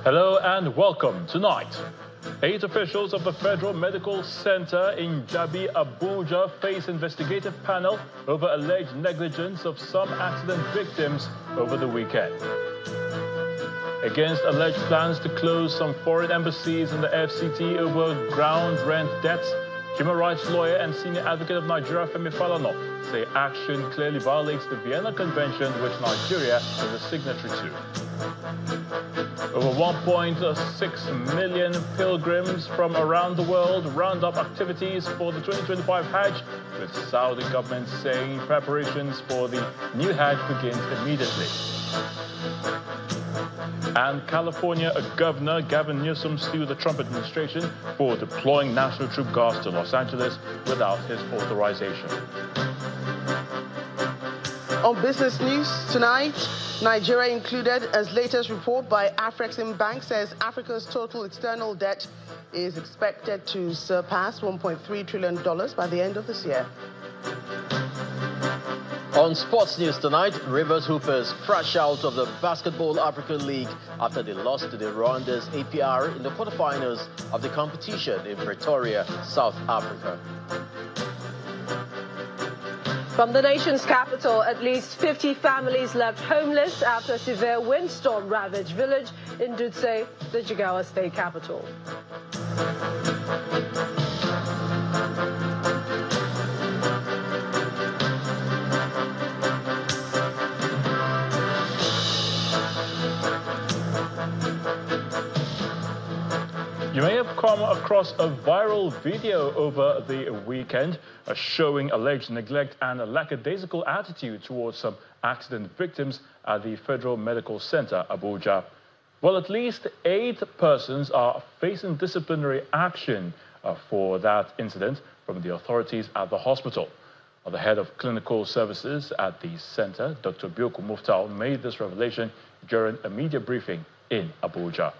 Hello and welcome. Tonight, 8 officials of the Federal Medical Center in Jabi, Abuja face investigative panel over alleged negligence of some accident victims over the weekend. Against alleged plans to close some foreign embassies in the FCT over ground rent debts, human rights lawyer and senior advocate of Nigeria, Femi Falana, say action clearly violates the Vienna Convention, which Nigeria is a signatory to. Over 1.6 million pilgrims from around the world round up activities for the 2025 Hajj, with Saudi government saying preparations for the new Hajj begins immediately. And California Governor Gavin Newsom sued the Trump administration for deploying National Troop guards to Los Angeles without his authorization. On business news tonight, Nigeria included, as latest report by Afreximbank says Africa's total external debt is expected to surpass $1.3 trillion by the end of this year. On sports news tonight, Rivers Hoopers crash out of the Basketball African League after they lost to the Rwanda's APR in the quarterfinals of the competition in Pretoria, South Africa. From the nation's capital, at least 50 families left homeless after a severe windstorm ravaged village in Dutse, the Jigawa state capital. You may have come across a viral video over the weekend showing alleged neglect and a lackadaisical attitude towards some accident victims at the Federal Medical Center, Abuja. Well, at least 8 persons are facing disciplinary action for that incident from the authorities at the hospital. The head of clinical services at the center, Dr. Bioku Muftau, made this revelation during a media briefing in Abuja.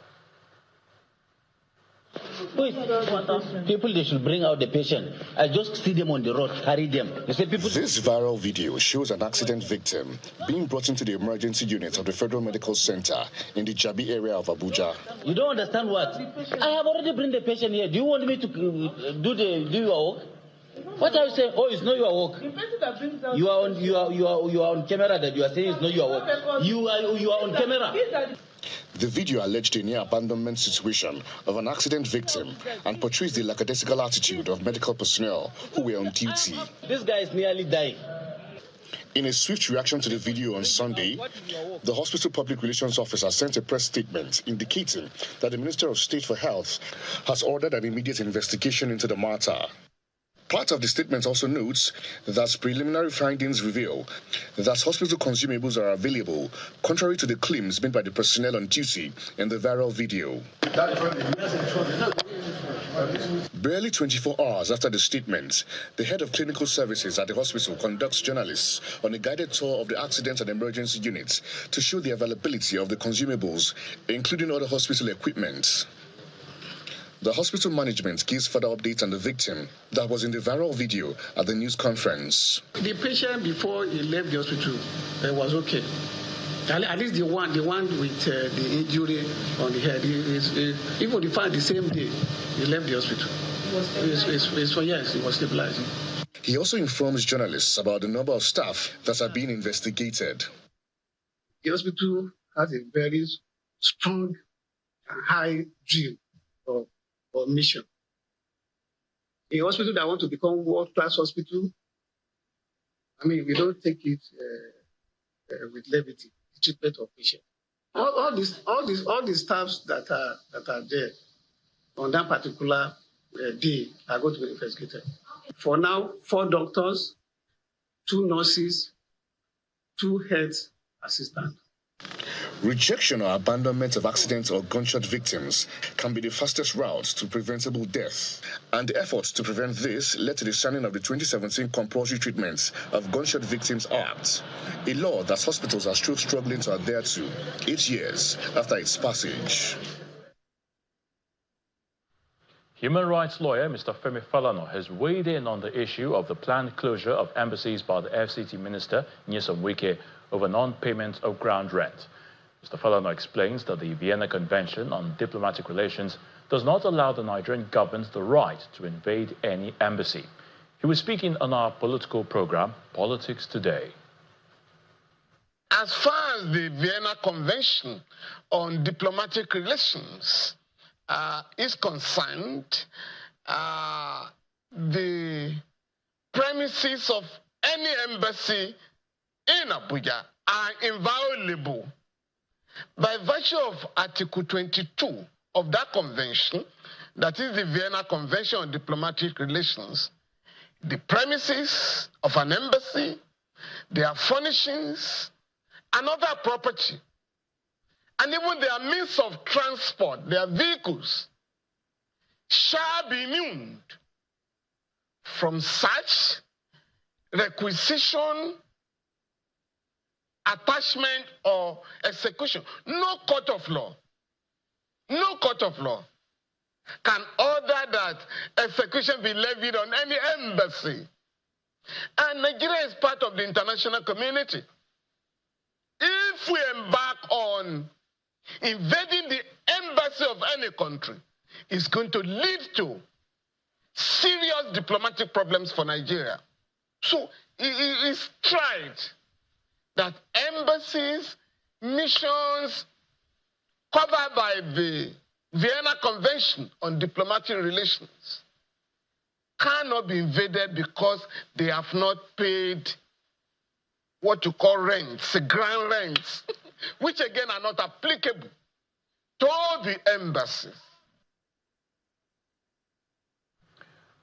People, they should bring out the patient. I just see them on the road, carry them. They say people. This viral video shows an accident victim being brought into the emergency unit of the Federal Medical Center in the Jabi area of Abuja. You don't understand what? I have already bring the patient here. Do you want me to do your work? What are you saying? Oh, it's not your work. You are on camera that you are saying it's not your work. You are on camera. The video alleged a near abandonment situation of an accident victim and portrays the lackadaisical attitude of medical personnel who were on duty. This guy is nearly dying. In a swift reaction to the video on Sunday, the hospital public relations officer sent a press statement indicating that the Minister of State for Health has ordered an immediate investigation into the matter. Part of the statement also notes that preliminary findings reveal that hospital consumables are available, contrary to the claims made by the personnel on duty in the viral video. Barely 24 hours after the statement, the head of clinical services at the hospital conducts journalists on a guided tour of the accident and emergency units to show the availability of the consumables, including other hospital equipment. The hospital management gives further updates on the victim that was in the viral video at the news conference. The patient, before he left the hospital, was okay. At least the one with the injury on the head, even if the same day he left the hospital. Yes, he was stabilizing. He also informs journalists about the number of staff that are being investigated. The hospital has a very strong and high dream or mission. A hospital that wants to become world-class hospital, we don't take it with levity. The treatment of patients. All these staffs that are there on that particular day are going to be investigated. For now, 4 doctors, 2 nurses, 2 health assistants. Rejection or abandonment of accidents or gunshot victims can be the fastest route to preventable death. And the efforts to prevent this led to the signing of the 2017 Compulsory Treatment of Gunshot Victims Act, a law that hospitals are still struggling to adhere to 8 years after its passage. Human rights lawyer Mr. Femi Falana has weighed in on the issue of the planned closure of embassies by the FCT Minister Nyesom Wike over non-payment of ground rent. Mr. Falana explains that the Vienna Convention on Diplomatic Relations does not allow the Nigerian government the right to invade any embassy. He was speaking on our political program, Politics Today. As far as the Vienna Convention on Diplomatic Relations is concerned, the premises of any embassy in Abuja are inviolable. By virtue of Article 22 of that convention, that is the Vienna Convention on Diplomatic Relations, the premises of an embassy, their furnishings, and other property, and even their means of transport, their vehicles, shall be immune from such requisition, attachment, or execution. No court of law can order that execution be levied on any embassy. And Nigeria is part of the international community. If we embark on invading the embassy of any country, it's going to lead to serious diplomatic problems for Nigeria. So it's tried that embassies, missions covered by the Vienna Convention on Diplomatic Relations cannot be invaded because they have not paid what you call rents, grand rents, which again are not applicable to the embassies.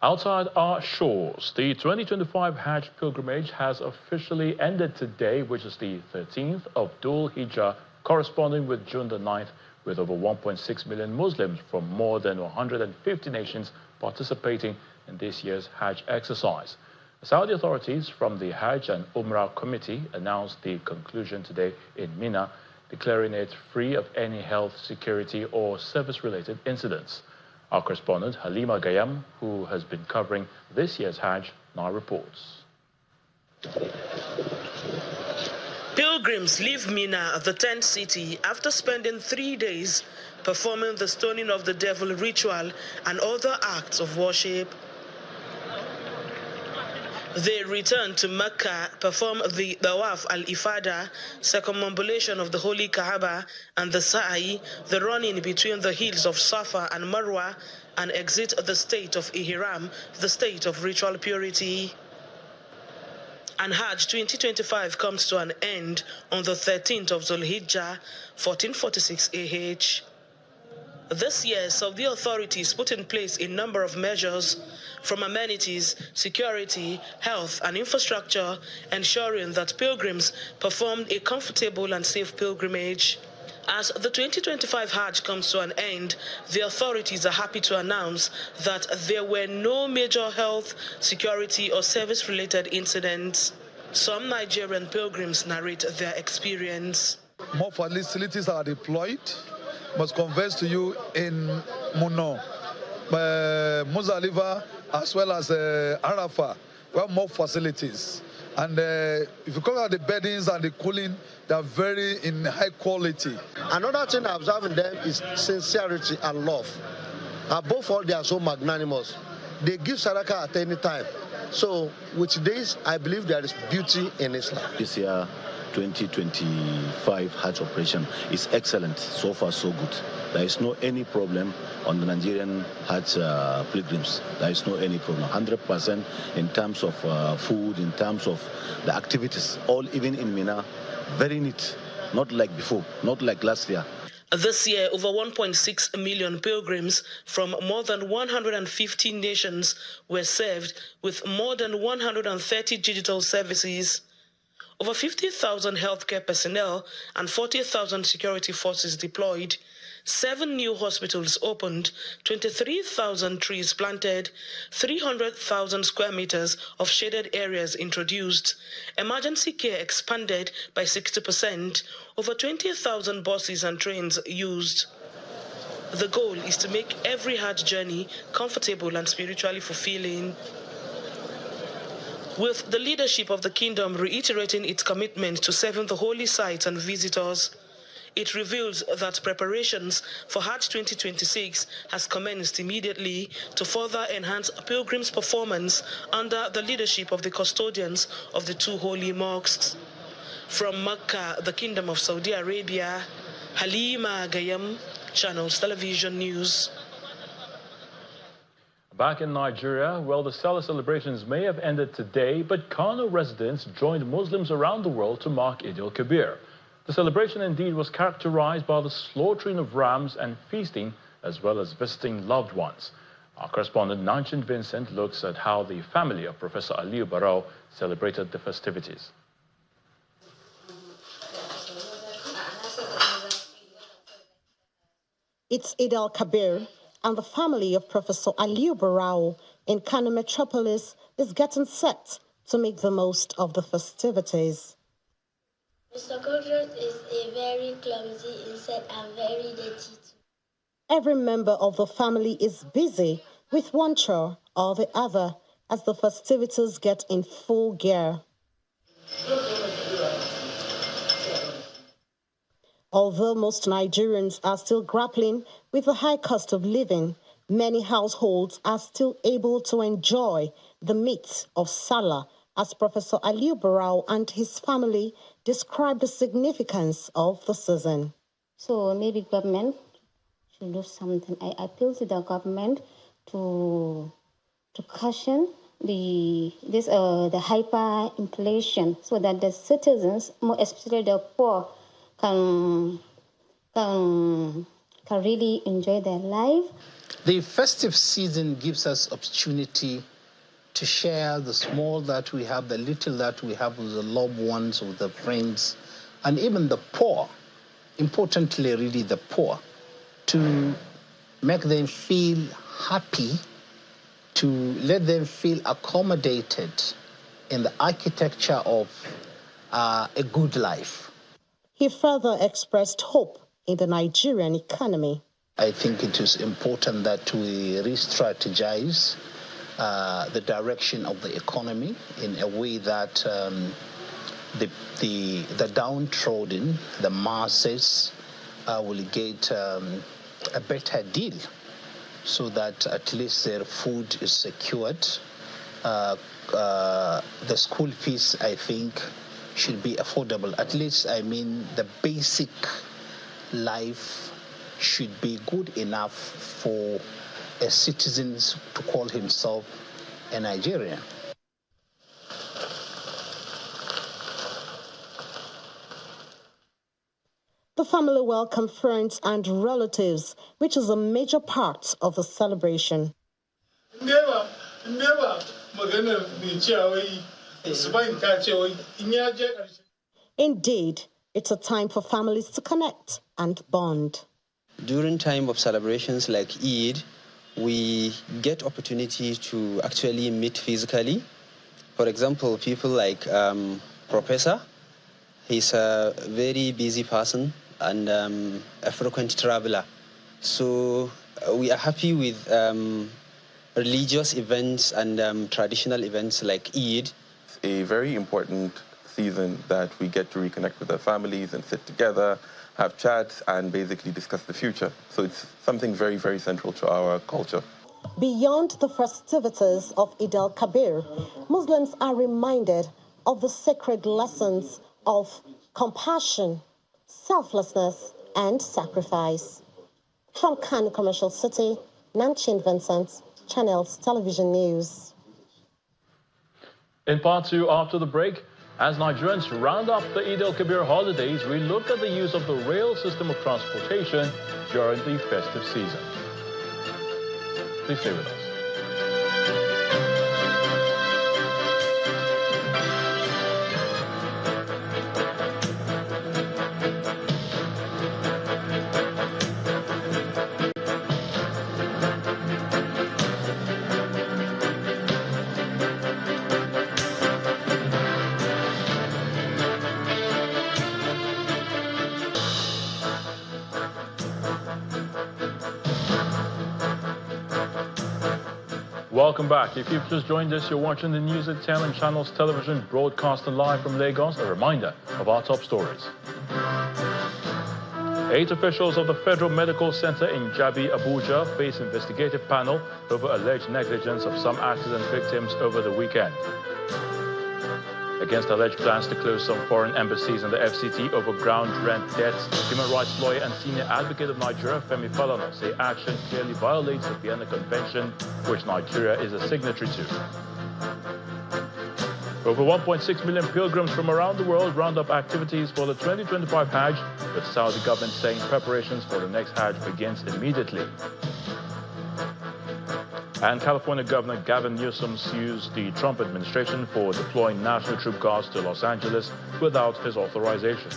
Outside our shores, the 2025 Hajj pilgrimage has officially ended today, which is the 13th of Dhul Hijjah, corresponding with June the 9th, with over 1.6 million Muslims from more than 150 nations participating in this year's Hajj exercise. Saudi authorities from the Hajj and Umrah Committee announced the conclusion today in Mina, declaring it free of any health, security, or service-related incidents. Our correspondent, Halima Gayam, who has been covering this year's Hajj, now reports. Pilgrims leave Mina, the tent city, after spending 3 days performing the stoning of the devil ritual and other acts of worship. They return to Mecca, perform the Tawaf al-Ifada, circumambulation of the Holy Kaaba, and the Sa'i, the running between the hills of Safa and Marwa, and exit the state of Ihram, the state of ritual purity. And Hajj 2025 comes to an end on the 13th of Zulhijjah, 1446 AH. This year, Saudi authorities put in place a number of measures, from amenities, security, health, and infrastructure, ensuring that pilgrims performed a comfortable and safe pilgrimage. As the 2025 Hajj comes to an end, the authorities are happy to announce that there were no major health, security, or service-related incidents. Some Nigerian pilgrims narrate their experience. More facilities are deployed. Must converse to you in Muno, Muzdalifa, as well as Arafah. We have more facilities. And if you look at the beddings and the cooling, they are very in high quality. Another thing I observe in them is sincerity and love. Above all, they are so magnanimous. They give sadaqah at any time. So with this, I believe there is beauty in Islam. This year, 2025 Hajj operation is excellent. So far, so good. There is no any problem on the Nigerian Hajj pilgrims. There is no any problem. 100% in terms of food, in terms of the activities, all even in Mina, very neat. Not like before, not like last year. This year, over 1.6 million pilgrims from more than 150 nations were served with more than 130 digital services. Over 50,000 healthcare personnel and 40,000 security forces deployed. 7 new hospitals opened, 23,000 trees planted, 300,000 square meters of shaded areas introduced, emergency care expanded by 60%, over 20,000 buses and trains used. The goal is to make every Hajj journey comfortable and spiritually fulfilling. With the leadership of the kingdom reiterating its commitment to serving the holy sites and visitors, It reveals that preparations for Hajj 2026 has commenced immediately to further enhance pilgrims' performance under the leadership of the custodians of the two holy mosques. From Mecca, the Kingdom of Saudi Arabia, Halima Gayam, Channels Television News. Back in Nigeria, well, the Salah celebrations may have ended today, but Kano residents joined Muslims around the world to mark Eid al-Kabir. The celebration indeed was characterized by the slaughtering of rams and feasting, as well as visiting loved ones. Our correspondent Nanchin Vincent looks at how the family of Professor Aliyu Barau celebrated the festivities. It's Eid al-Kabir, and the family of Professor Aliyu Barau in Kano metropolis is getting set to make the most of the festivities. Mr. Kodrat is a very clumsy insect and very dirty too. Every member of the family is busy with one chore or the other as the festivities get in full gear. Although most Nigerians are still grappling with the high cost of living, many households are still able to enjoy the meat of Salah, as Professor Aliyu Barau and his family describe the significance of the season. So maybe government should do something. I appeal to the government to caution the hyperinflation so that the citizens, more especially the poor, can really enjoy their life. The festive season gives us opportunity to share the small that we have, the little that we have with the loved ones, with the friends, and even the poor, importantly really the poor, to make them feel happy, to let them feel accommodated in the architecture of a good life. He further expressed hope in the Nigerian economy. I think it is important that we re-strategize the direction of the economy in a way that the downtrodden, the masses, will get a better deal so that at least their food is secured. The school fees, I think, should be affordable. At least, I mean, the basic life should be good enough for a citizen to call himself a Nigerian. The family welcomed friends and relatives, which is a major part of the celebration. Indeed, it's a time for families to connect and bond. During time of celebrations like Eid, we get opportunity to actually meet physically. For example, people like Professor, he's a very busy person and a frequent traveler. So we are happy with religious events and traditional events like Eid. It's a very important season that we get to reconnect with our families and sit together, have chats, and basically discuss the future. So it's something very, very central to our culture. Beyond the festivities of Eid al-Kabir, Muslims are reminded of the sacred lessons of compassion, selflessness, and sacrifice. From Kano Commercial City, Nanchin Vincent, Channels Television News. In part two, after the break, as Nigerians round up the Eid al-Kabir holidays, we look at the use of the rail system of transportation during the festive season. Please stay with us. Welcome back. If you've just joined us, you're watching the news at 10 on Channels Television, broadcasting live from Lagos. A reminder of our top stories. 8 officials of the Federal Medical Center in Jabi, Abuja face investigative panel over alleged negligence of some accident victims over the weekend. Against alleged plans to close some foreign embassies and the FCT over ground rent debts, human rights lawyer and senior advocate of Nigeria, Femi Falana, say action clearly violates the Vienna Convention, which Nigeria is a signatory to. Over 1.6 million pilgrims from around the world round up activities for the 2025 Hajj, with Saudi government saying preparations for the next Hajj begins immediately. And California Governor Gavin Newsom sues the Trump administration for deploying National Troop Guards to Los Angeles without his authorization.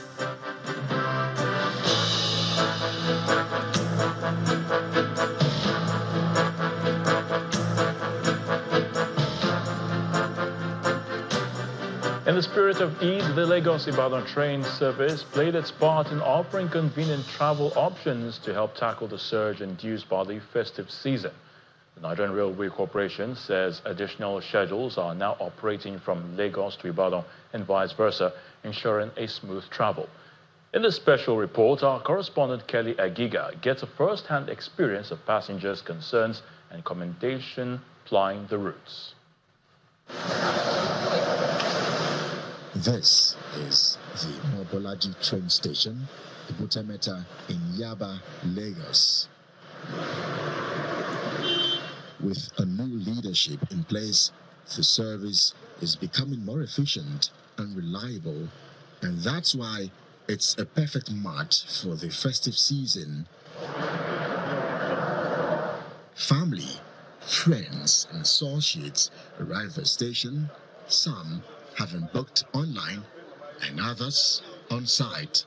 In the spirit of Eid, the Lagos-Ibadan train service played its part in offering convenient travel options to help tackle the surge induced by the festive season. The Nigerian Railway Corporation says additional schedules are now operating from Lagos to Ibadan and vice versa, ensuring a smooth travel. In this special report, our correspondent Kelly Agiga gets a first-hand experience of passengers' concerns and commendation plying the routes. This is the Mobolaji train station, Ibutemeta in Yaba, Lagos. With a new leadership in place, the service is becoming more efficient and reliable, and that's why it's a perfect match for the festive season. Family, friends, and associates arrive at the station, some having booked online and others on site.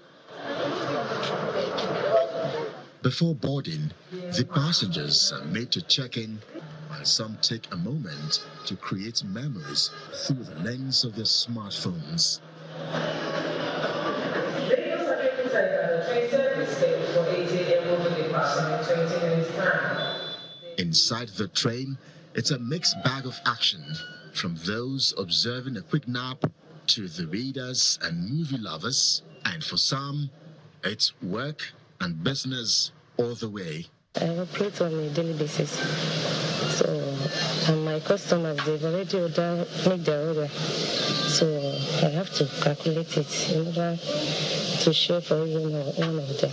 Before boarding, the passengers are made to check in, while some take a moment to create memories through the lens of their smartphones. Inside the train, it's a mixed bag of action, from those observing a quick nap to the readers and movie lovers, and for some, it's work and business all the way. I operate on a daily basis, so and my customers, they've already made their order, so I have to calculate it in order to share for even one of them.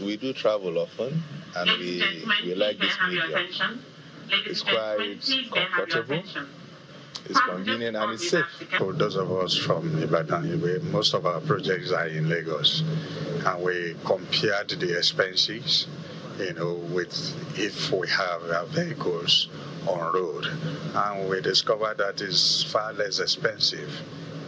We do travel often, and we like this medium. It's quite comfortable, it's convenient, and it's safe. For those of us from Ibadan, most of our projects are in Lagos, and we compared the expenses, with if we have our vehicles on road, and we discovered that it's far less expensive.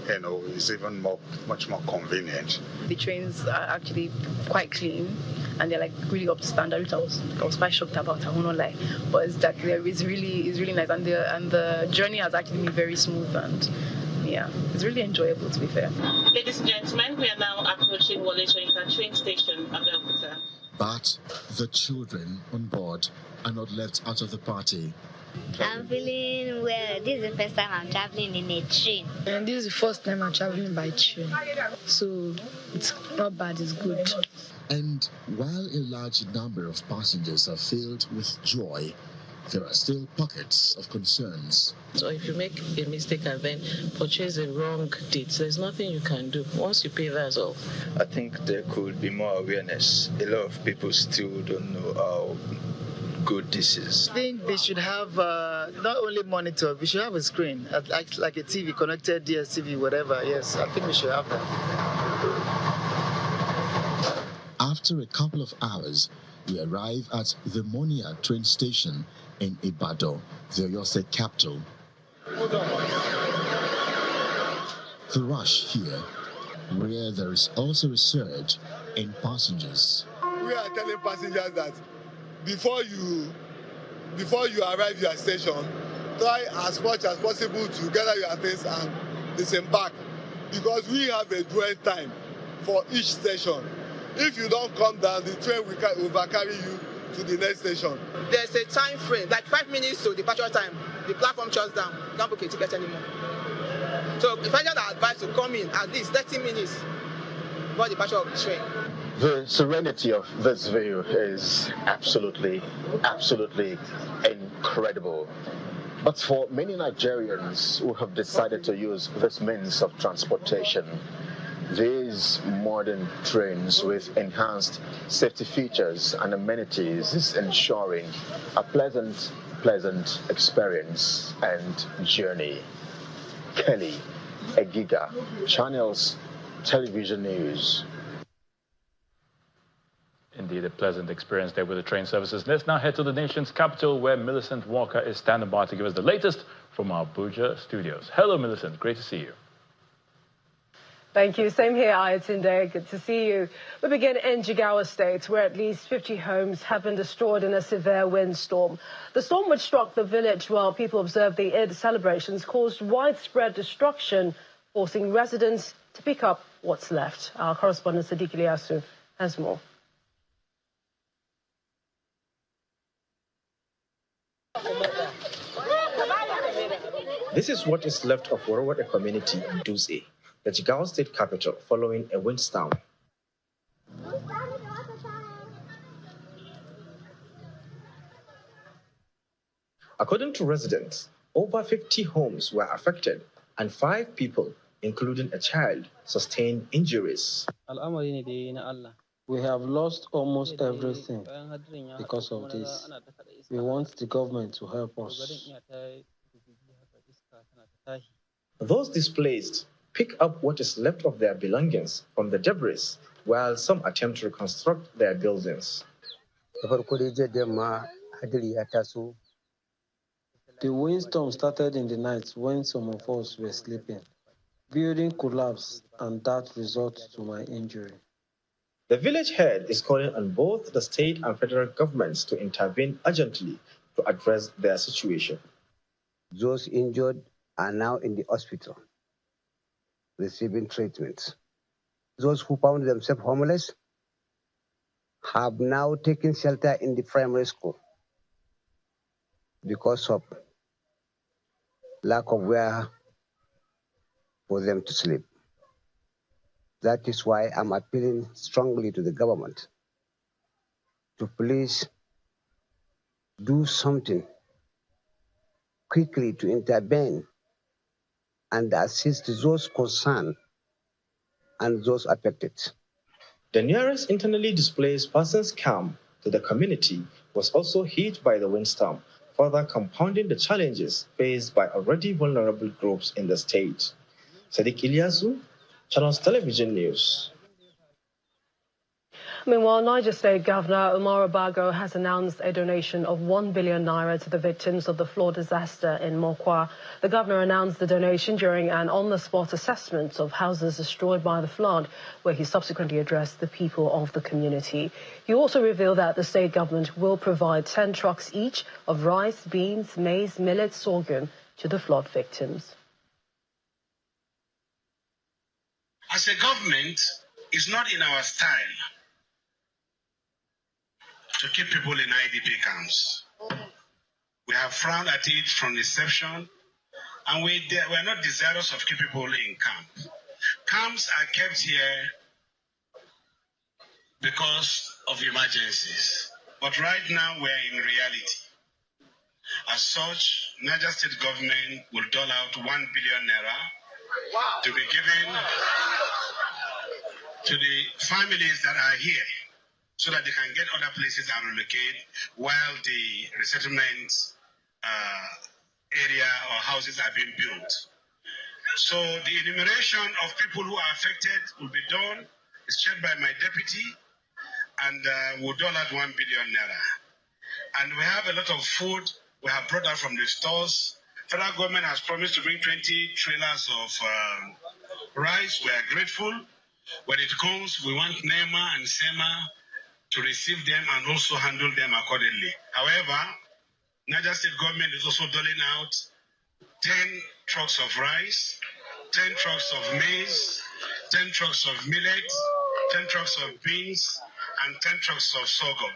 It's even much more convenient. The trains are actually quite clean, and they're like really up to standard, which I was quite shocked about. I won't lie, but it's really nice, and the journey has actually been very smooth, and yeah, it's really enjoyable, to be fair. Ladies and gentlemen, we are now approaching Wole Soyinka train station, Abeokuta. But the children on board are not left out of the party. I'm feeling well. This is the first time I'm traveling in a train. And this is the first time I'm traveling by train. So it's not bad, it's good. And while a large number of passengers are filled with joy, there are still pockets of concerns. So if you make a mistake and then purchase a wrong date, there's nothing you can do. Once you pay, that's all. I think there could be more awareness. A lot of people still don't know how good this is. I think they should have not only monitor, we should have a screen, like a TV, connected DSTV, whatever. Yes, I think we should have that. After a couple of hours, we arrive at the Monia train station in Ibadan, the Oyo State capital. The rush here, where there is also a surge in passengers. We are telling passengers that before you arrive your station, try as much as possible to gather your things and disembark, because we have a dwell time for each station. If you don't come down, the train will overcarry you to the next station. There's a time frame, like 5 minutes to departure time. The platform shuts down. You can't book a ticket anymore. So passengers are advised to come in at least 30 minutes before the departure of the train. The serenity of this view is absolutely incredible. But for many Nigerians who have decided to use this means of transportation, these modern trains with enhanced safety features and amenities is ensuring a pleasant experience and journey. Kelly Egiga, Channels Television News. Indeed, a pleasant experience there with the train services. Let's now head to the nation's capital, where Millicent Walker is standing by to give us the latest from our Abuja studios. Hello, Millicent. Great to see you. Thank you. Same here, Ayatunde. Good to see you. We begin in Jigawa State, where at least 50 homes have been destroyed in a severe windstorm. The storm, which struck the village while people observed the Eid celebrations, caused widespread destruction, forcing residents to pick up what's left. Our correspondent Sadiq Ilyasu has more. This is what is left of Warwade community in Duze, the Jigawa state capital, following a windstorm. According to residents, over 50 homes were affected and 5 people, including a child, sustained injuries. We have lost almost everything because of this. We want the government to help us. Those displaced pick up what is left of their belongings from the debris, while some attempt to reconstruct their buildings. The windstorm started in the night when some of us were sleeping. Building collapsed, and that resulted to my injury. The village head is calling on both the state and federal governments to intervene urgently to address their situation. Those injured are now in the hospital, receiving treatment. Those who found themselves homeless have now taken shelter in the primary school because of lack of where for them to sleep. That is why I'm appealing strongly to the government to please do something quickly to intervene and assist those concerned and those affected. The nearest internally displaced persons camp to the community was also hit by the windstorm, further compounding the challenges faced by already vulnerable groups in the state. Sadiq Ilyasu, Channels Television News. Meanwhile, Niger State Governor Umar Bago has announced a donation of 1 billion naira to the victims of the flood disaster in Mokwa. The governor announced the donation during an on-the-spot assessment of houses destroyed by the flood, where he subsequently addressed the people of the community. He also revealed that the state government will provide 10 trucks each of rice, beans, maize, millet, sorghum to the flood victims. As a government, it's not in our style to keep people in IDP camps. We have frowned at it from inception, and we're not desirous of keeping people in camp. Camps are kept here because of emergencies, but right now we're in reality. As such, Niger State government will dole out 1 billion naira to be given to the families that are here, so that they can get other places and relocate while the resettlement area or houses are being built. So the enumeration of people who are affected will be done. It's chaired by my deputy, and we'll dole out 1 billion naira. And we have a lot of food we have brought out from the stores. Federal government has promised to bring 20 trailers of rice. We are grateful. When it comes, we want NEMA and SEMA to receive them and also handle them accordingly. However, Niger State government is also doling out 10 trucks of rice, 10 trucks of maize, 10 trucks of millet, 10 trucks of beans, and 10 trucks of sorghum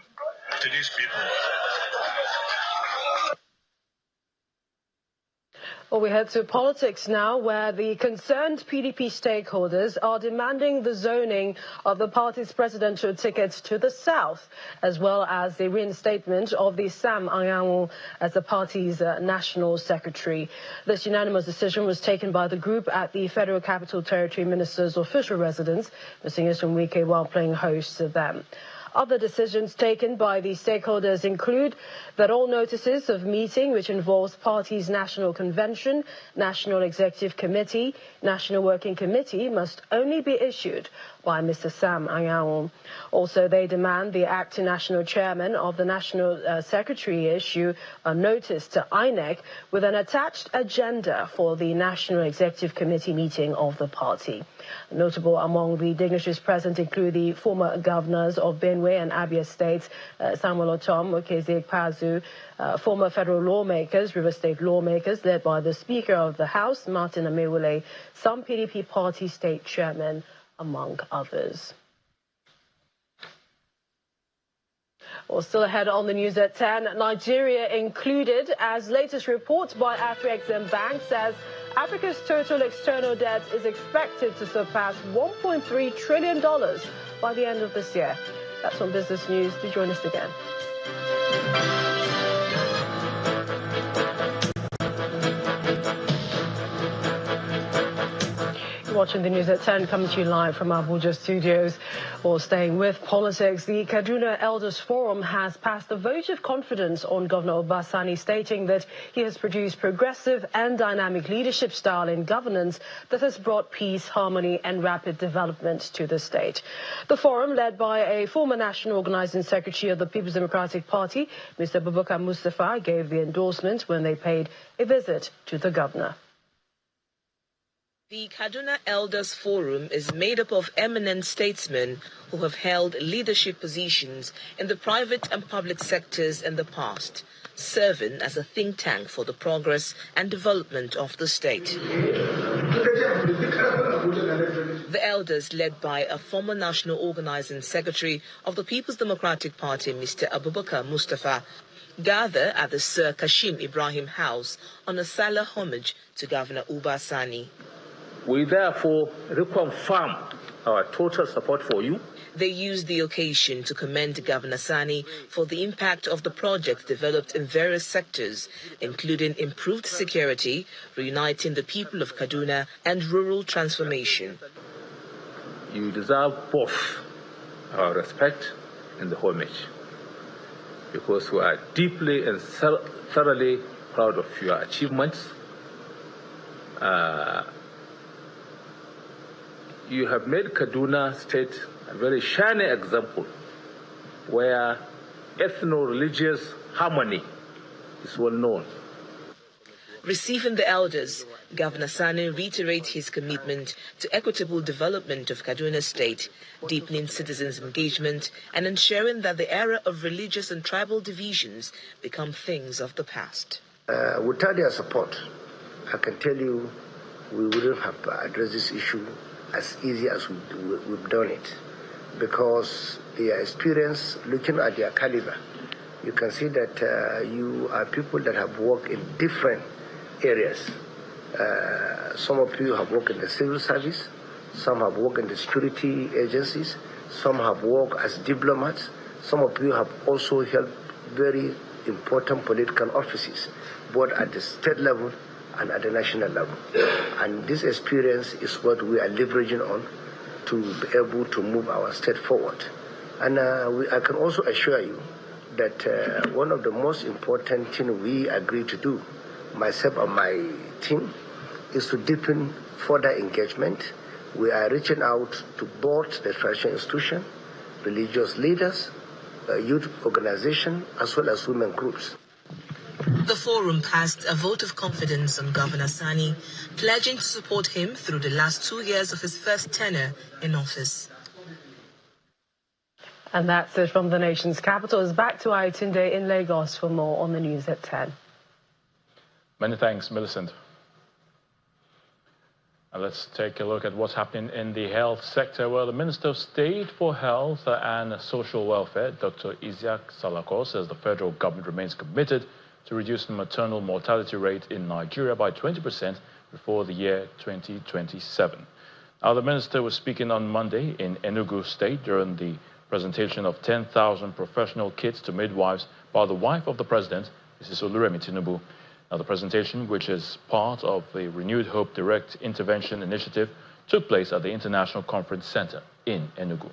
to these people. Well, we head to politics now, where the concerned PDP stakeholders are demanding the zoning of the party's presidential tickets to the south, as well as the reinstatement of the Sam Anyanwu as the party's national secretary. This unanimous decision was taken by the group at the Federal Capital Territory Minister's official residence, Mr. Nyesom Wike, while playing host to them. Other decisions taken by the stakeholders include that all notices of meeting which involves party's national convention, national executive committee, national working committee must only be issued by Mr. Sam Anyanwu. Also, they demand the acting national chairman of the national secretary issue a notice to INEC with an attached agenda for the national executive committee meeting of the party. Notable among the dignitaries present include the former governors of Benue and Abia states, Samuel Otom, Okezie Ikpeazu, former federal lawmakers, River State lawmakers, led by the Speaker of the House, Martin Amewule, some PDP party state chairmen, among others. Well, still ahead on the news at 10, Nigeria included, as latest report by Afrexim Bank says Africa's total external debt is expected to surpass $1.3 trillion by the end of this year. That's on Business News. Do join us again. Watching the news at 10, coming to you live from Abuja studios. Or staying with politics, the Kaduna Elders Forum has passed a vote of confidence on Governor Uba Sani, stating that he has produced progressive and dynamic leadership style in governance that has brought peace, harmony and rapid development to the state. The forum, led by a former national organizing secretary of the People's Democratic Party, Mr. Abubakar Mustafa, gave the endorsement when they paid a visit to the governor. The Kaduna Elders Forum is made up of eminent statesmen who have held leadership positions in the private and public sectors in the past, serving as a think tank for the progress and development of the state. The elders, led by a former national organizing secretary of the People's Democratic Party, Mr. Abubakar Mustafa, gather at the Sir Kashim Ibrahim House on a Salah homage to Governor Uba Sani. We therefore reconfirm our total support for you. They used the occasion to commend Governor Sani for the impact of the projects developed in various sectors, including improved security, reuniting the people of Kaduna, and rural transformation. You deserve both our respect and the homage, because we are deeply and thoroughly proud of your achievements. You have made Kaduna State a very shining example where ethno-religious harmony is well known. Receiving the elders, Governor Sani reiterates his commitment to equitable development of Kaduna State, deepening citizens' engagement and ensuring that the era of religious and tribal divisions become things of the past. Without their support, I can tell you we wouldn't have addressed this issue as easy as we've done it, because their experience, looking at their caliber, you can see that you are people that have worked in different areas. Some of you have worked in the civil service, some have worked in the security agencies, some have worked as diplomats, some of you have also held very important political offices, both at the state level and at the national level. And this experience is what we are leveraging on to be able to move our state forward. And I can also assure you that one of the most important things we agree to do, myself and my team, is to deepen further engagement. We are reaching out to both the traditional institution, religious leaders, youth organizations, as well as women groups. The forum passed a vote of confidence on Governor Sani, pledging to support him through the last 2 years of his first tenure in office. And that's it from the nation's capital. It's back to Ayotunde in Lagos for more on the news at 10. Many thanks, Millicent. And let's take a look at what's happening in the health sector, where the Minister of State for Health and Social Welfare, Dr. Isiaq Salako, says the federal government remains committed to reducing the maternal mortality rate in Nigeria by 20% before the year 2027. Now, the minister was speaking on Monday in Enugu State during the presentation of 10,000 professional kits to midwives by the wife of the president, Mrs. Oluremi Tinubu. Now, the presentation, which is part of the Renewed Hope Direct Intervention Initiative, took place at the International Conference Center in Enugu.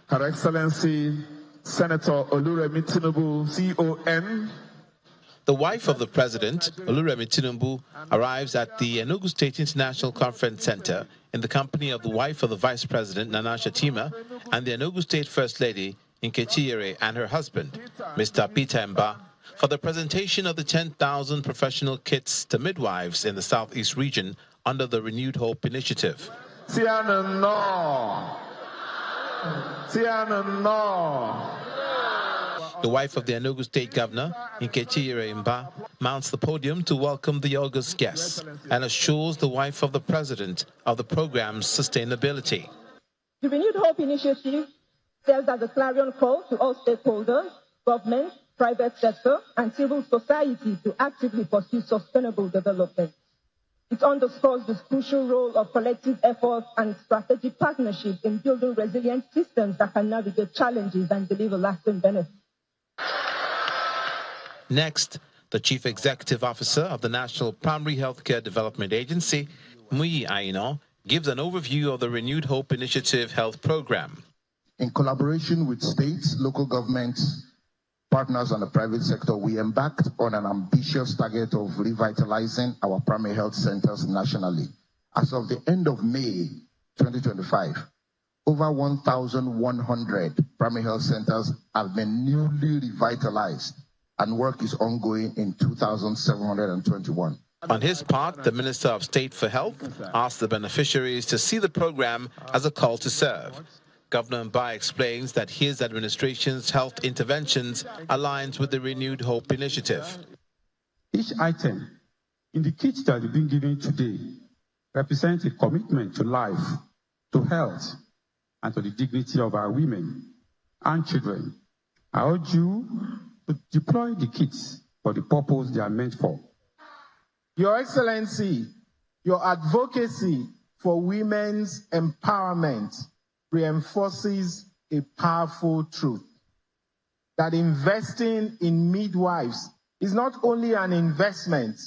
Her Excellency Senator Oluremi Tinubu, CON. The wife of the president, Oluremi Tinubu, arrives at the Enugu State International Conference Center in the company of the wife of the vice president, Nana Shatima, and the Enugu State First Lady, Nkechi Yere, and her husband, Mr. Peter Mba, for the presentation of the 10,000 professional kits to midwives in the Southeast region under the Renewed Hope Initiative. The wife of the Enugu State Governor, Nkechi Yere Mba, mounts the podium to welcome the august guests and assures the wife of the president of the program's sustainability. The Renewed Hope Initiative serves as a clarion call to all stakeholders, government, private sector, and civil society to actively pursue sustainable development. It underscores the crucial role of collective efforts and strategic partnership in building resilient systems that can navigate challenges and deliver lasting benefits. Next, the Chief Executive Officer of the National Primary Healthcare Development Agency, Muyi Aino, gives an overview of the Renewed Hope Initiative Health Program. In collaboration with states, local governments, partners and the private sector, we embarked on an ambitious target of revitalizing our primary health centers nationally. As of the end of May 2025, over 1,100 primary health centers have been newly revitalized, and work is ongoing in 2,721. On his part, the Minister of State for Health asked the beneficiaries to see the program as a call to serve. Governor Mba explains that his administration's health interventions aligns with the Renewed Hope Initiative. Each item in the kit that is being given today represents a commitment to life, to health, and to the dignity of our women and children. I urge you to deploy the kits for the purpose they are meant for. Your Excellency, your advocacy for women's empowerment reinforces a powerful truth that investing in midwives is not only an investment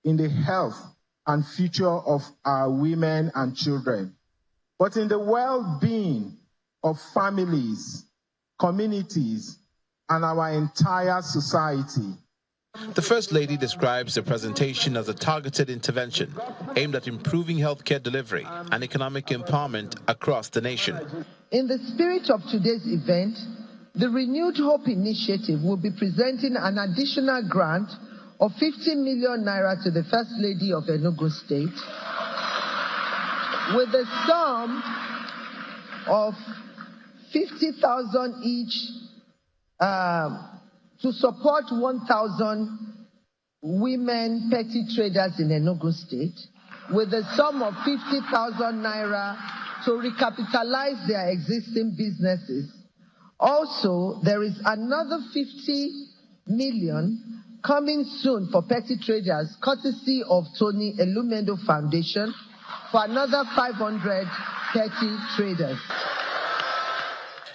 in the health and future of our women and children, but in the well-being of families, communities, and our entire society. The First Lady describes the presentation as a targeted intervention aimed at improving healthcare delivery and economic empowerment across the nation. In the spirit of today's event, the Renewed Hope Initiative will be presenting an additional grant of 50 million naira to the First Lady of Enugu State, with a sum of 50,000 each to support 1,000 women petty traders in Enugu State, with a sum of 50,000 naira to recapitalize their existing businesses. Also, there is another 50 million coming soon for petty traders, courtesy of Tony Elumendo Foundation, for another 500 petty traders.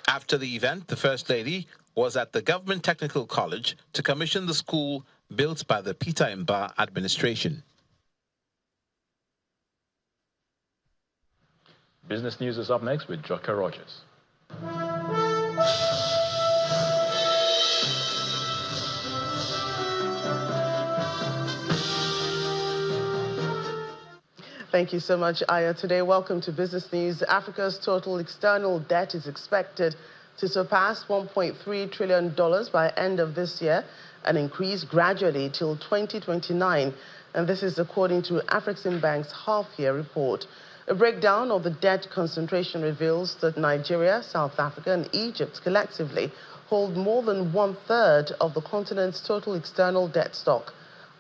After the event, the First Lady was at the Government Technical College to commission the school built by the Peter Mba administration. Business News is up next with Joker Rogers. Thank you so much, Aya. Today, welcome to Business News. Africa's total external debt is expected to surpass $1.3 trillion by end of this year and increase gradually till 2029. And this is according to Afreximbank's half-year report. A breakdown of the debt concentration reveals that Nigeria, South Africa, and Egypt collectively hold more than one-third of the continent's total external debt stock.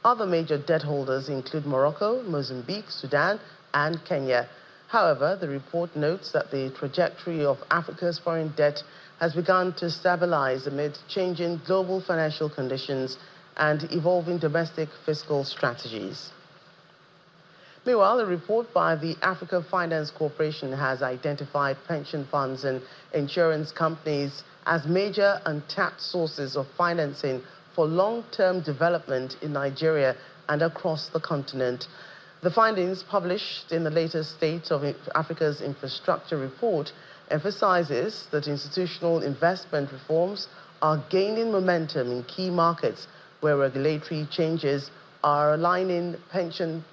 Other major debt holders include Morocco, Mozambique, Sudan, and Kenya. However, the report notes that the trajectory of Africa's foreign debt has begun to stabilize amid changing global financial conditions and evolving domestic fiscal strategies. Meanwhile, a report by the Africa Finance Corporation has identified pension funds and insurance companies as major untapped sources of financing for long-term development in Nigeria and across the continent. The findings published in the latest State of Africa's Infrastructure report emphasizes that institutional investment reforms are gaining momentum in key markets where regulatory changes are aligning pension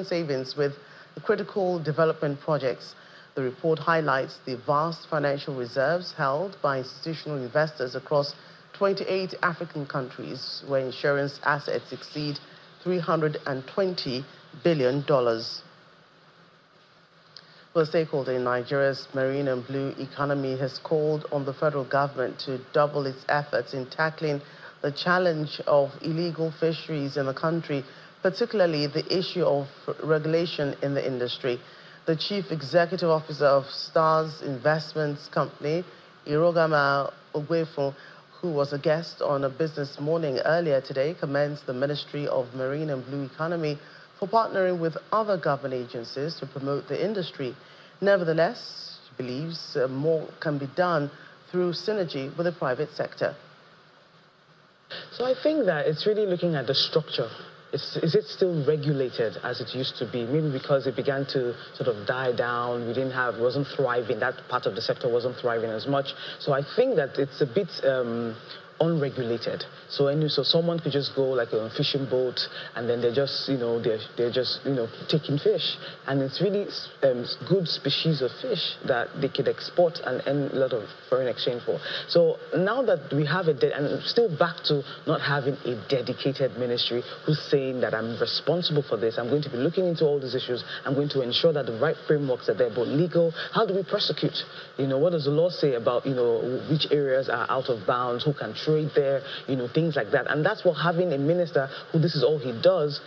savings with critical development projects. The report highlights the vast financial reserves held by institutional investors across 28 African countries, where insurance assets exceed $320 billion. The stakeholder in Nigeria's marine and blue economy has called on the federal government to double its efforts in tackling the challenge of illegal fisheries in the country, particularly the issue of regulation in the industry. The Chief Executive Officer of Stars Investments Company, Irogama Ogwefo, who was a guest on a Business Morning earlier today, commends the Ministry of Marine and Blue Economy for partnering with other government agencies to promote the industry. Nevertheless, she believes more can be done through synergy with the private sector. So I think that it's really looking at the structure. Is it still regulated as it used to be? Maybe because it began to sort of die down, wasn't thriving, that part of the sector wasn't thriving as much. So I think that it's a bit unregulated. So someone could just go like on a fishing boat, and then they're just taking fish, and it's really good species of fish that they could export and earn a lot of foreign exchange for. So now that we have and still back to not having a dedicated ministry who's saying that I'm responsible for this, I'm going to be looking into all these issues, I'm going to ensure that the right frameworks are there, both legal, how do we prosecute? What does the law say about, which areas are out of bounds, who can trade there, things like that. And that's what having a minister who this is all he does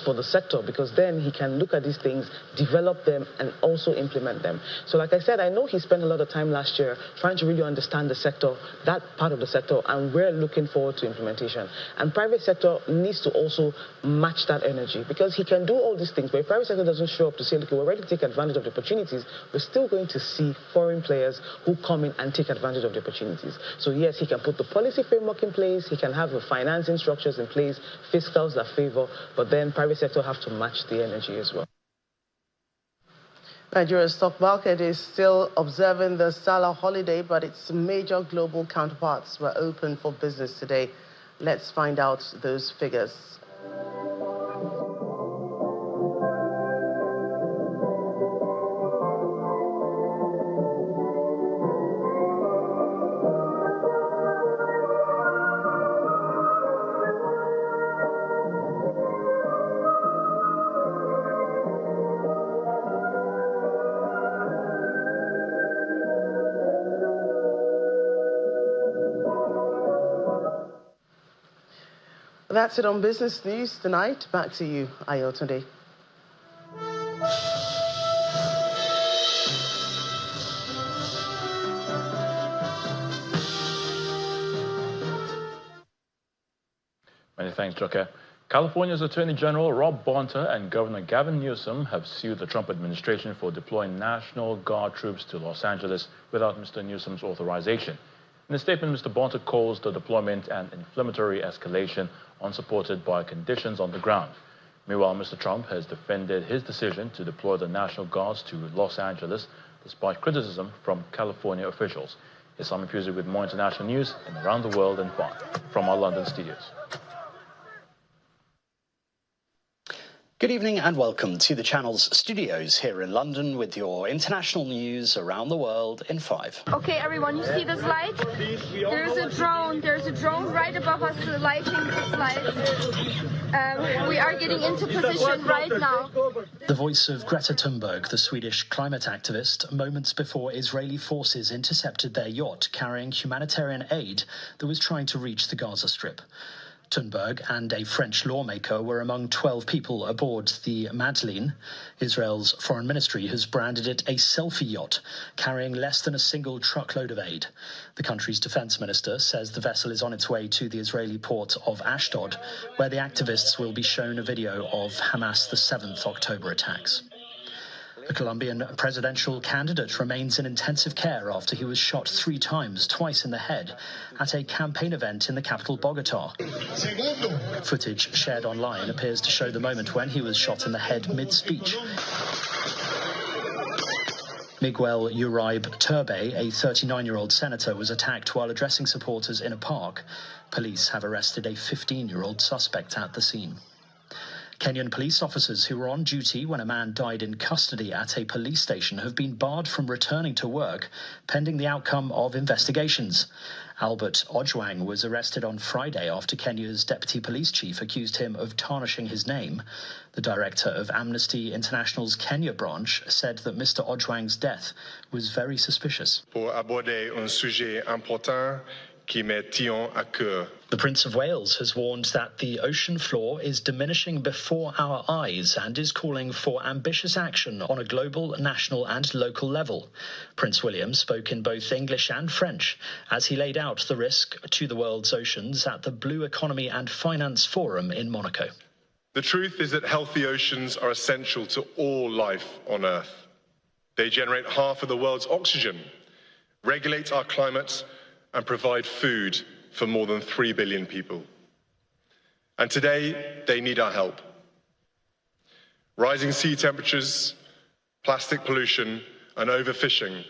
for the sector, because then he can look at these things, develop them, and also implement them. So like I said, I know he spent a lot of time last year trying to really understand the sector, that part of the sector, and we're looking forward to implementation. And private sector needs to also match that energy, because he can do all these things, but if private sector doesn't show up to say, look, we're ready to take advantage of the opportunities, we're still going to see foreign players who come in and take advantage of the opportunities. So yes, he can put the policy framework in place, he can have the financing structures in place, fiscals that favor, but then private sector have to match the energy as well. Nigeria's stock market is still observing the Salah holiday, but its major global counterparts were open for business today. Let's find out those figures. That's it on Business News tonight. Back to you, Ayotunde. Many thanks, Joke. California's Attorney General Rob Bonta and Governor Gavin Newsom have sued the Trump administration for deploying National Guard troops to Los Angeles without Mr. Newsom's authorization. In a statement, Mr. Bonta calls the deployment an inflammatory escalation unsupported by conditions on the ground. Meanwhile, Mr. Trump has defended his decision to deploy the National Guards to Los Angeles despite criticism from California officials. Here's Simon Fusey with more international news and around the world in 5 from our London studios. Good evening and welcome to the channel's studios here in London with your international news around the world in 5. Okay, everyone, you see this light? There's a drone right above us lighting this light. We are getting into position right now. The voice of Greta Thunberg, the Swedish climate activist, moments before Israeli forces intercepted their yacht carrying humanitarian aid that was trying to reach the Gaza Strip. Thunberg and a French lawmaker were among 12 people aboard the Madeleine. Israel's foreign ministry has branded it a selfie yacht, carrying less than a single truckload of aid. The country's defense minister says the vessel is on its way to the Israeli port of Ashdod, where the activists will be shown a video of Hamas' 7th October attacks. The Colombian presidential candidate remains in intensive care after he was shot 3 times, twice in the head, at a campaign event in the capital Bogota. Footage shared online appears to show the moment when he was shot in the head mid-speech. Miguel Uribe Turbe, a 39-year-old senator, was attacked while addressing supporters in a park. Police have arrested a 15-year-old suspect at the scene. Kenyan police officers who were on duty when a man died in custody at a police station have been barred from returning to work, pending the outcome of investigations. Albert Ojwang was arrested on Friday after Kenya's deputy police chief accused him of tarnishing his name. The director of Amnesty International's Kenya branch said that Mr. Ojwang's death was very suspicious. Pour aborder un sujet important qui me tient à cœur. The Prince of Wales has warned that the ocean floor is diminishing before our eyes and is calling for ambitious action on a global, national and local level. Prince William spoke in both English and French as he laid out the risk to the world's oceans at the Blue Economy and Finance Forum in Monaco. The truth is that healthy oceans are essential to all life on Earth. They generate half of the world's oxygen, regulate our climate, and provide food for more than 3 billion people. And today, they need our help. Rising sea temperatures, plastic pollution, and overfishing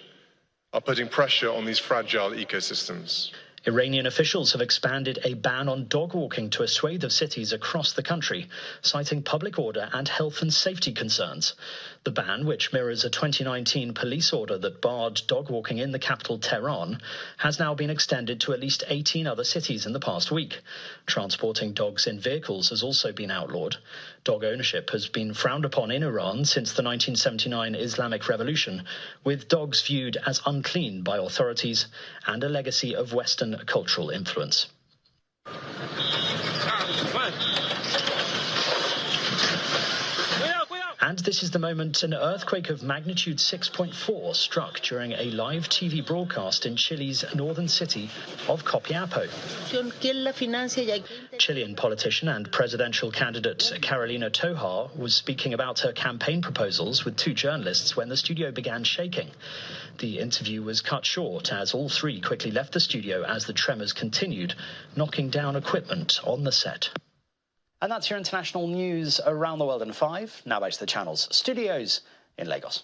are putting pressure on these fragile ecosystems. Iranian officials have expanded a ban on dog walking to a swathe of cities across the country, citing public order and health and safety concerns. The ban, which mirrors a 2019 police order that barred dog walking in the capital Tehran, has now been extended to at least 18 other cities in the past week. Transporting dogs in vehicles has also been outlawed. Dog ownership has been frowned upon in Iran since the 1979 Islamic Revolution, with dogs viewed as unclean by authorities and a legacy of Western cultural influence. And this is the moment an earthquake of magnitude 6.4 struck during a live TV broadcast in Chile's northern city of Copiapó. Chilean politician and presidential candidate Carolina Tojar was speaking about her campaign proposals with 2 journalists when the studio began shaking. The interview was cut short as all 3 quickly left the studio as the tremors continued, knocking down equipment on the set. And that's your international news around the world in 5. Now back to the channel's studios in Lagos.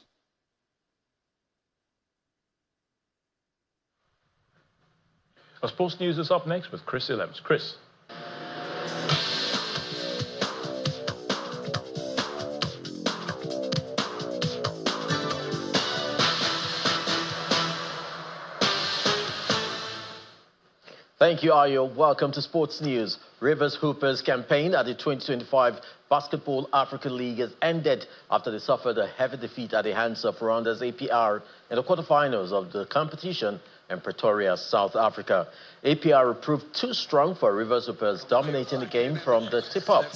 Our sports news is up next with Chris Illems. Chris. Thank you, Ayo. Welcome to Sports News. Rivers Hoopers' campaign at the 2025 Basketball African League has ended after they suffered a heavy defeat at the hands of Rwanda's APR in the quarterfinals of the competition in Pretoria, South Africa. APR proved too strong for Rivers Hoopers, dominating the game from the tip-up.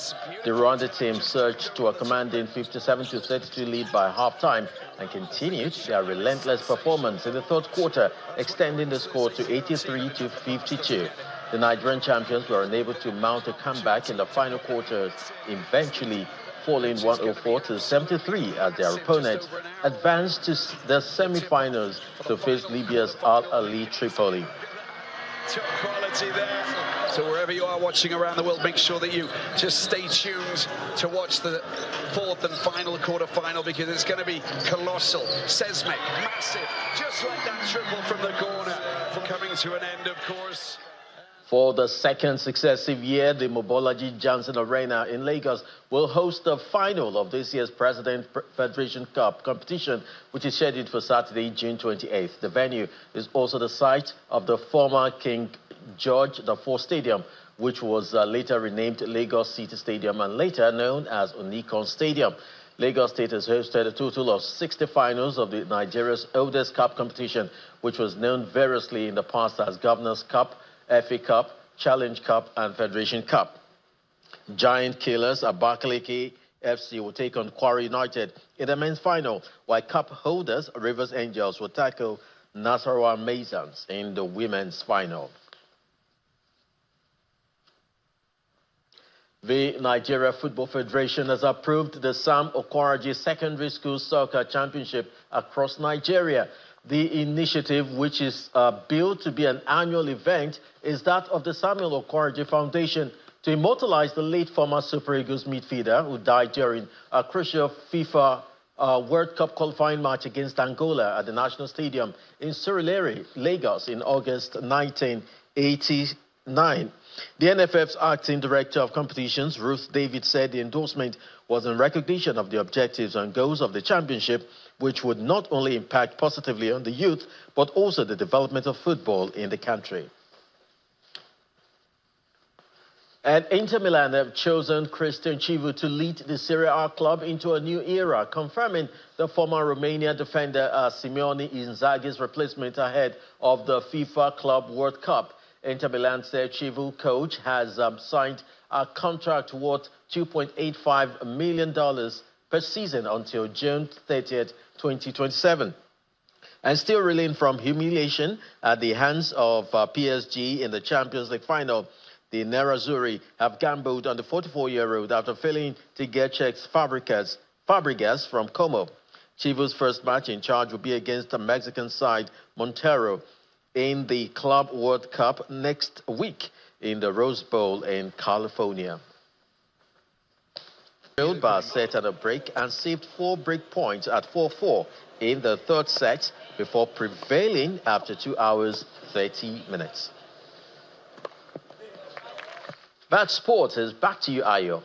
The Rwanda team surged to a commanding 57-32 lead by halftime and continued their relentless performance in the third quarter, extending the score to 83-52. The Nigerian champions were unable to mount a comeback in the final quarters, eventually falling 104-73 as their opponents advanced to the semi-finals to face Libya's Al Ahly Tripoli. Top quality there. So wherever you are watching around the world, make sure that you just stay tuned to watch the 4th and final quarter-final, because it's going to be colossal, seismic, massive, just like that triple from the corner, coming to an end, of course. For the second successive year, the Mobolaji Johnson Arena in Lagos will host the final of this year's President Federation Cup competition, which is scheduled for Saturday, June 28th. The venue is also the site of the former King George IV Stadium, which was later renamed Lagos City Stadium and later known as Onikon Stadium. Lagos State has hosted a total of 60 finals of the Nigeria's oldest cup competition, which was known variously in the past as Governor's Cup, FA Cup, Challenge Cup and Federation Cup. Giant Killers Abakaliki FC will take on Quarry United in the men's final, while cup holders Rivers Angels will tackle Nasarawa Masons in the women's final. The Nigeria Football Federation has approved the Sam Okoroji Secondary School Soccer Championship across Nigeria. The initiative, which is billed to be an annual event, is that of the Samuel Okoroji Foundation to immortalize the late former Super Eagles midfielder who died during a crucial FIFA World Cup qualifying match against Angola at the National Stadium in Surulere, Lagos in August 1989. The NFF's acting director of competitions, Ruth David, said the endorsement was in recognition of the objectives and goals of the championship, which would not only impact positively on the youth, but also the development of football in the country. And Inter Milan have chosen Christian Chivu to lead the Serie A club into a new era, confirming the former Romania defender Simeone Inzaghi's replacement ahead of the FIFA Club World Cup. Inter Milan said Chivu, coach, has signed a contract worth $2.85 million per season until June 30th, 2027. And still reeling from humiliation at the hands of PSG in the Champions League final, the Nerazzurri have gambled on the 44-year-old after failing to get Czech's Fabregas from Como. Chivu's first match in charge will be against the Mexican side Montero in the Club World Cup next week in the Rose Bowl in California. Bar set at a break and saved 4 break points at 4-4 in the third set before prevailing after 2 hours 30 minutes. That sports is back to you, Ayo.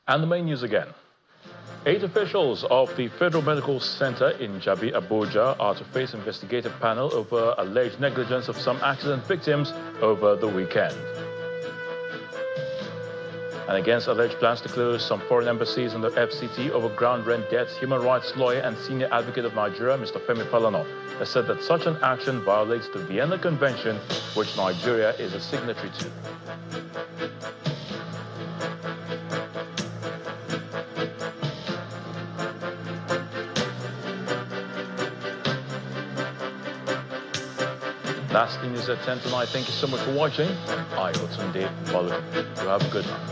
And the main news again. 8 officials of the Federal Medical Center in Jabi, Abuja are to face investigative panel over alleged negligence of some accident victims over the weekend. And against alleged plans to close some foreign embassies in the FCT over ground rent debts, human rights lawyer and senior advocate of Nigeria, Mr. Femi Falana, has said that such an action violates the Vienna Convention, which Nigeria is a signatory to. Lastly, news at 10 tonight. Thank you so much for watching. I, Otunde, follow. You have a good night.